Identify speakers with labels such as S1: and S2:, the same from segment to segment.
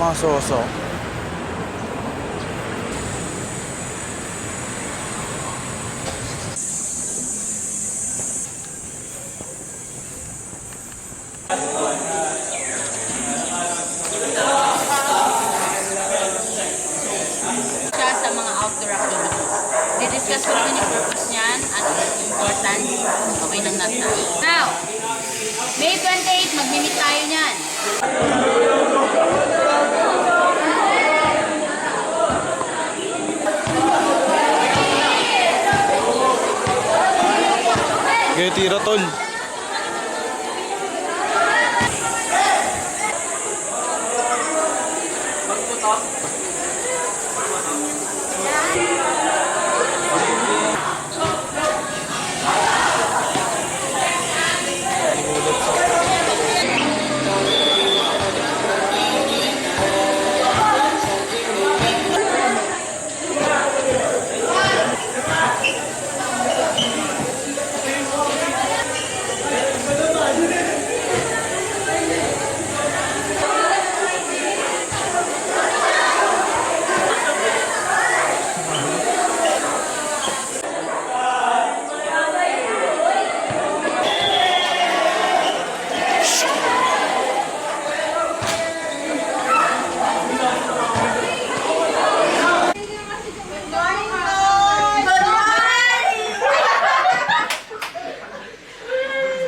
S1: mga soso.
S2: Siya sa mga outdoor activities. Didiscuss ko rin yung purpose niyan, ano yung importance, okay nang nasa. Now, May 28, mag-meet tayo niyan.
S1: Okay, tira tol.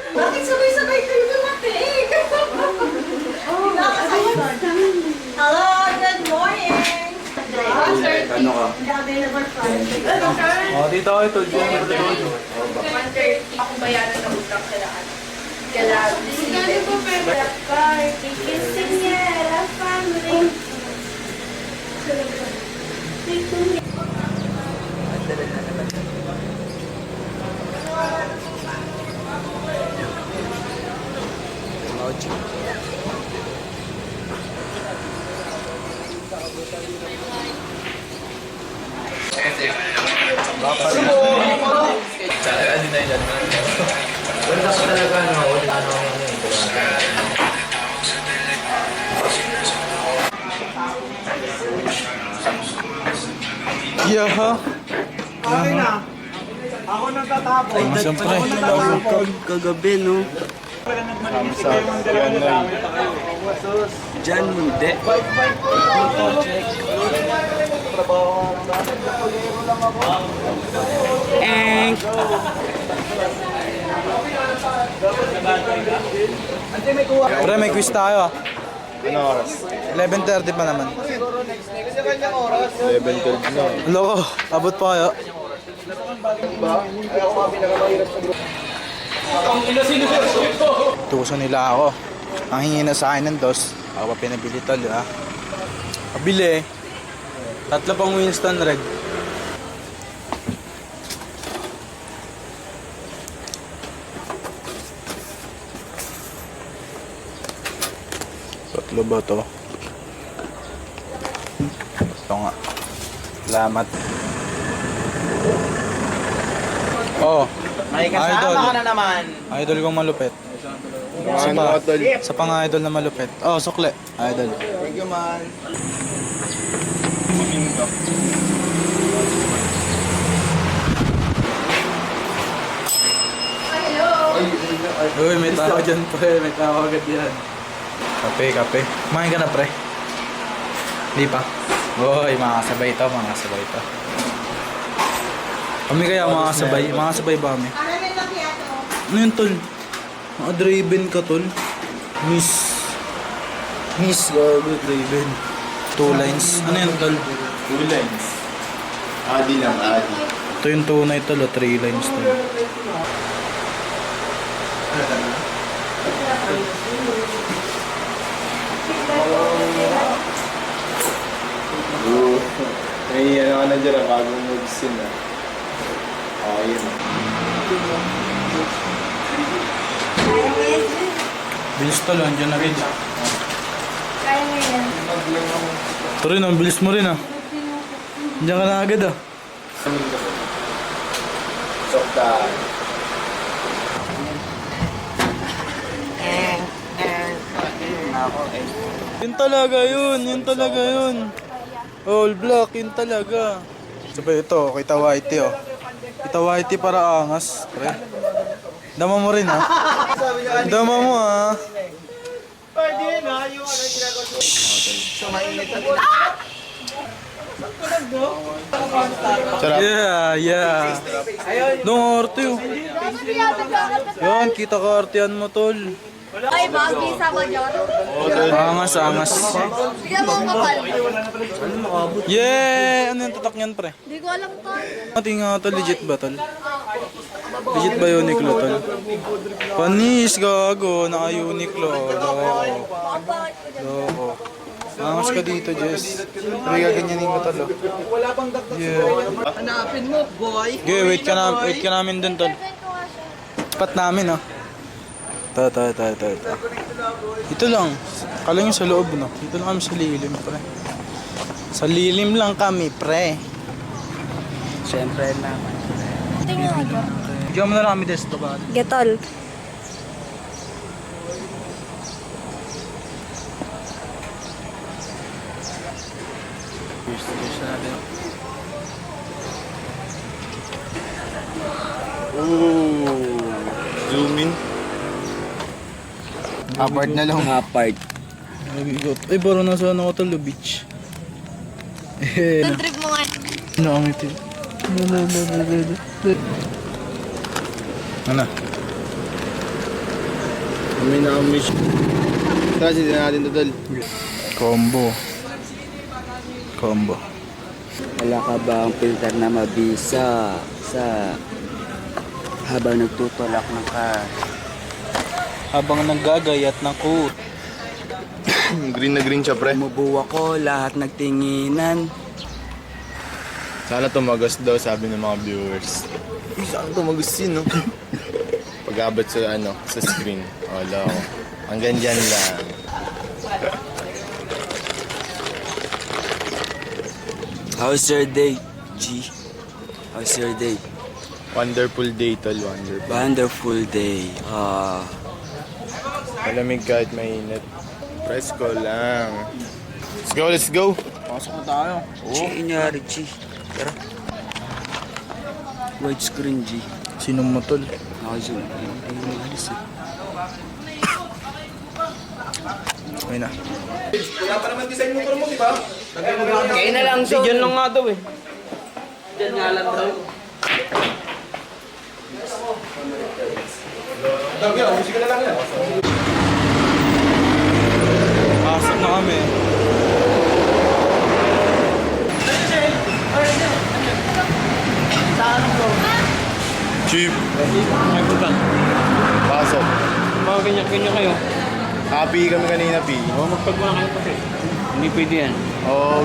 S3: Bakit sabay-sabay kayo dumating? Hello, good morning!
S1: Ano ka?
S3: Available Friday. Ano ka?
S1: Oh, dito ako tol.
S3: 1:30 akong bayaran ng utang sa lahat. Kailangan. Magkano po pwede? Party, kissing niya, la family.
S1: Yaha.
S4: Okay na. Ako nang tatapon.
S1: Siyempre.
S5: Kagabi, no?
S1: Samsa. Yan na.
S5: Diyan, hindi. Eng!
S1: Pre, may quiz tayo ah. Ano oras? 11:30 pa naman. 11:30 na. Loko, abot pa kayo. Tuso nila ako. Ang hingi na sa akin ng dos. Ako pa pinabili tol ah. Pabili. Tatlo pang Winston Red. Tatlo ba to? Ito nga. Salamat. Oh,
S4: May
S1: Idol.
S4: kasama ka na naman.
S1: idol kong malupit. Isa pa, sa pang idol na malupit. Oh, sukle. Idol.
S4: Thank you, man.
S1: Uy, may tao dyan pre. May tao agad yan. Kape, kape. Kumain ka na pre? Hindi pa. Uy, makakasabay ito, makakasabay ito. Kami kaya makakasabay? Makakasabay ba kami? Ano yun tol? Mga driven ka tol? Miss, gago, driven. 2 lines. Ano yun tol?
S6: 2 lines. Adi lang, adi.
S1: Ito yung tunay tol, 3 lines tol.
S6: May ano ka na dyan, bagong moves yun ah. Oh, yun.
S1: Bilis tol, andyan na rin.
S3: Kaya mo yan.
S1: Ito rin, ang bilis mo rin ah. Andiyan ka na agad ah.
S6: Sokta.
S5: ako eh.
S1: Yun talaga yun, yun talaga yun. All black, yun talaga. Sabi ito, kita whitey oh. Kita whitey para angas, pre. Dama mo rin ha. Dama mo ha.
S4: Pwede yun ha, yung ano yung ginagawa ko. Sa mainit na
S1: Yeah, yeah. No, arte oh. Yan, kita ka artean mo tol.
S3: Ay, magi sa ko dyan.
S1: Angas, angas.
S3: Bigyan mo kapal.
S1: Yeah! Ano yung tatak niyan, pre?
S3: Hindi ko alam to.
S1: Ati nga tol, legit ba tol? Legit ba Uniqlo tol? Panis, gago. Naka-Uniqlo. Loko. Loko. Angas ka dito, Jess. Pre, gaganyanin ko tol. Oh. Yeah.
S4: hanapin mo, boy.
S1: Okay, wait ka namin dun tol. Pat namin oh. Ta. Ito lang. Kala nyo sa loob no. Dito lang kami sa lilim, pre. Sa lilim lang kami, pre.
S5: Siyempre naman.
S3: Tingnan mo.
S1: Bigyan mo na lang kami desto ba?
S3: Getol.
S1: Cheers na natin.
S6: Zoom in. Apart na lang.
S5: Apart.
S1: Nabigot. Ay, parang nasa ano ko talo, beach. Eh,
S3: Yung trip mo nga.
S1: nakangiti. Ano?
S6: Kami na-miss. Kasi din natin ito, tol.
S1: Combo.
S5: Wala ka ba ang filter na mabisa sa habang nagtutulak ng car?
S1: Habang naggagayat ng coat.
S6: Green na green siya, pre.
S5: Umubuwa ko, lahat nagtinginan.
S6: Sana tumagas daw, sabi ng mga viewers. Sana tumagas yun, no? Pag-abot sa, sa screen. Wala ko. Hanggang dyan lang.
S5: How's your day, G? How's your day?
S6: Wonderful day, tol. Wonderful.
S5: Wonderful day.
S6: Malamig kahit mainit. Presko lang. Let's go.
S1: Pasok na tayo.
S5: Inyari, G. Tara. Widescreen, G.
S1: Sinong matol?
S5: Nakazoom. Ayun, alis eh.
S1: Ayun na.
S5: Kain na lang, Zon. Diyan lang nga daw eh. Diyan nga lang daw.
S1: Pasok na kami.
S6: Chief.
S1: Ay, putang.
S6: Pasok.
S1: Mga ganyan-ganyan kayo.
S6: Happy kami kanina, P.
S1: Magpagmana kayo kasi.
S5: Hindi pwede yan.
S6: Oh,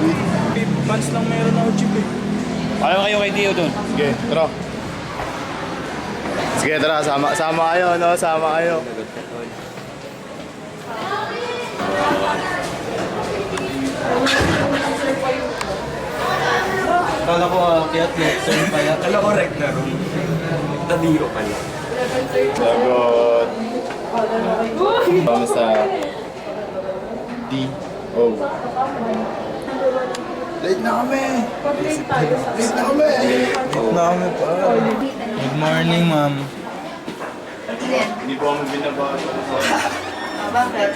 S1: Pants lang meron ako, chip eh.
S5: Paano kayo kay Dio doon?
S6: sige, tara. Sige, tara. Sama kayo, no? Sama kayo.
S1: Kala ko kaya turn pa yan.
S5: Kala ko rek na room. Tabiro pala.
S6: Sagot. Vamos sa D. O. Late na kami. Late na kami.
S1: Na kami pa. Good morning, ma'am.
S6: Hindi po kami binabago.
S3: Bakit?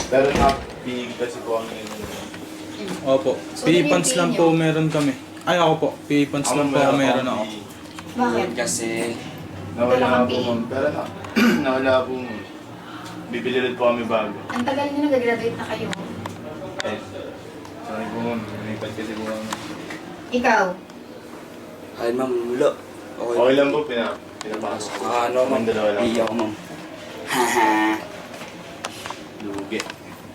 S6: Pero happy kasi po ang
S1: Opo. P-pants lang po meron kami. Ay, ako po. P-pants lang po meron ako.
S3: Bakit?
S5: Kasi
S6: nawala po, ma'am. Pero nawala po, ma'am. Bibili rin po kami bago.
S3: Ang tagal nyo nag-graduate na kayo.
S6: Eh, sorry po, ma'am. Lumipat kasi po kami.
S3: Ikaw?
S5: ay ma'am, wala.
S6: Okay lang po, pinapasok ko.
S5: Ano ma'am?
S6: Ang dalawa lang.
S5: Hindi ako ma'am. Haha.
S6: Lugi.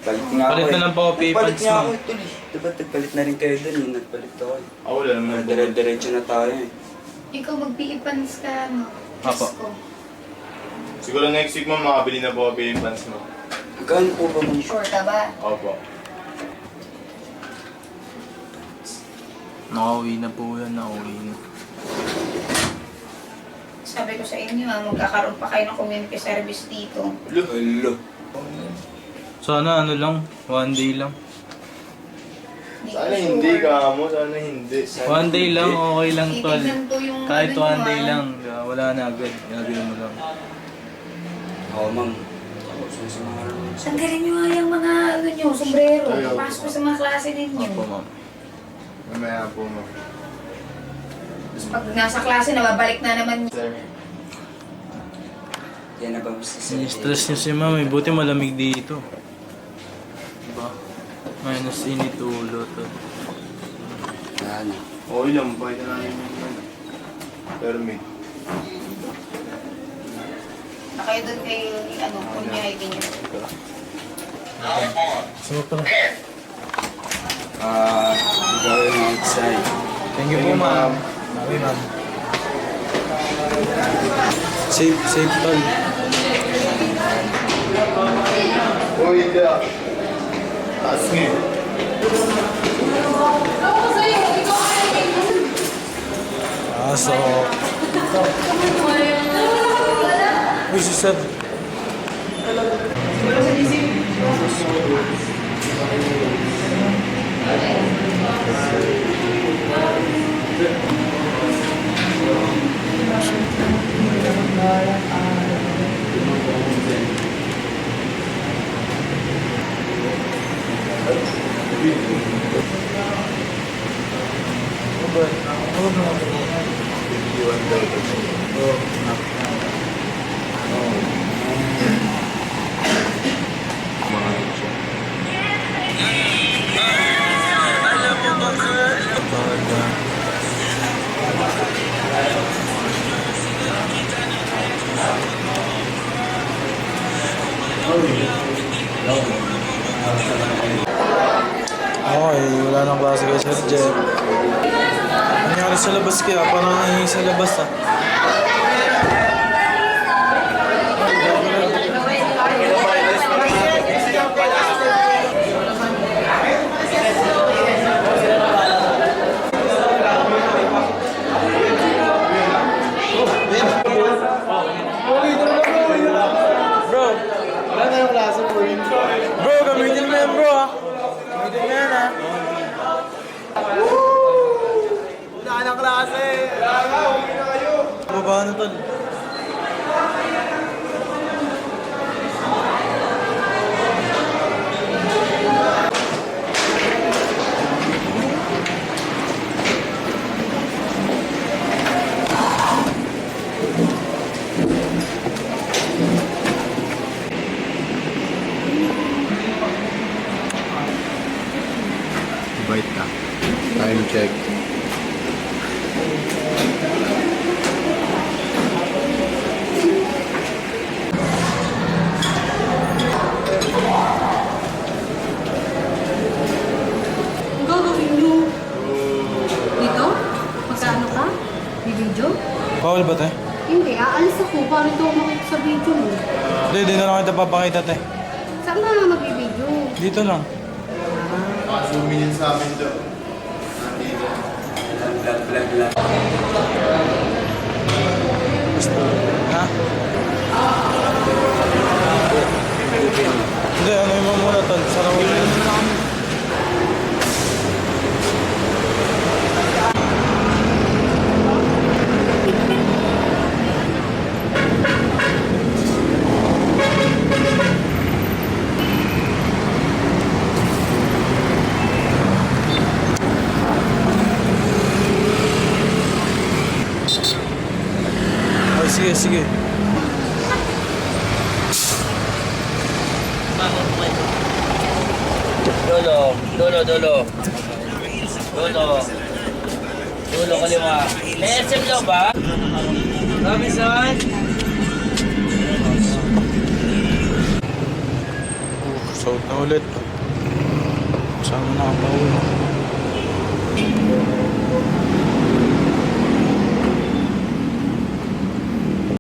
S5: Palit nga
S1: Palit
S5: ako
S1: na lang po ako
S5: Palit
S1: P-pants,
S5: nga
S1: ma'am.
S5: ako ito eh. Diba nagpalit na rin kayo dun eh. Nagpalit ako eh.
S6: Ako wala naman po.
S5: Dire-diretso na tayo eh.
S3: Ikaw mag-PE-pants ka, no?
S1: Apo.
S3: Presko.
S6: Siguro next week, ma'am, makabili na po kami yung pants mo.
S5: Magkano po ba ma'am?
S3: Sure ka ba?
S6: Opo.
S1: Nakauwi na po yan, nakauwi na.
S3: Sabi ko sa inyo, magkakaroon pa kayo ng community service dito.
S5: Hello.
S1: Sana ano lang, one day lang.
S6: Sana hindi ka mo, sana hindi.
S1: One day lang, okay lang tol.
S3: Titignan ko yung
S1: Kahit
S3: ano
S1: one
S3: nyo,
S1: day
S3: ah.
S1: lang, di ba? Wala na agad. Ginagawin mo lang.
S5: Oo, ma'am. Sa mga
S3: Tanggalin nyo nga yung mga ano nyo, sombrero. Pasok sa mga klase ninyo.
S1: Opo, ma'am.
S6: Mamaya po mo.
S3: Tapos pag nasa klase, nababalik na naman nyo.
S6: Sir.
S5: Yan na ba gusto sa
S1: Ni-stress niyo si ma'am eh. Buti malamig dito. Diba? Minus init ulo to.
S5: Ano?
S6: Okay lang, bakit na namin yung permit.
S3: Na kayo doon kay, ano, kunyay, ganyan.
S1: Sama pa na.
S5: Going outside.
S1: Thank you po ma'am. Okay ma'am. Safe tol.
S6: Oh, hindi ah. Taas nga eh.
S1: So... Uy, si Sir. Okay, wala nang klase kay Sir Jeff. Nangyari sa labas kaya, parang nangyari sa labas ah. Bro,
S4: Wala na yung klase po yun.
S1: bro, gamitin mo yan bro ah. Gamitin mo yan ah.
S4: Wala na klase.
S1: Baba na tol.
S6: Bait ka. Time check.
S7: Ang gagawin nyo? Dito? Magkano ka? May video?
S1: Bawal ba tayo?
S7: Hindi, aalis ako. Paano ito makita sa video mo?
S1: Hindi na lang kita papakita tayo.
S7: Saan na magbibideo?
S1: Dito lang.
S6: Sumingin sa amin daw.
S5: Vlog.
S1: Ha? Hindi, ano yung muna tol? Sarawin mo na kami. Oh, sige.
S8: Dulo kaliwa. May SM daw ba? Robinson?
S1: Sold na ulit. Saan mo nakapauwi?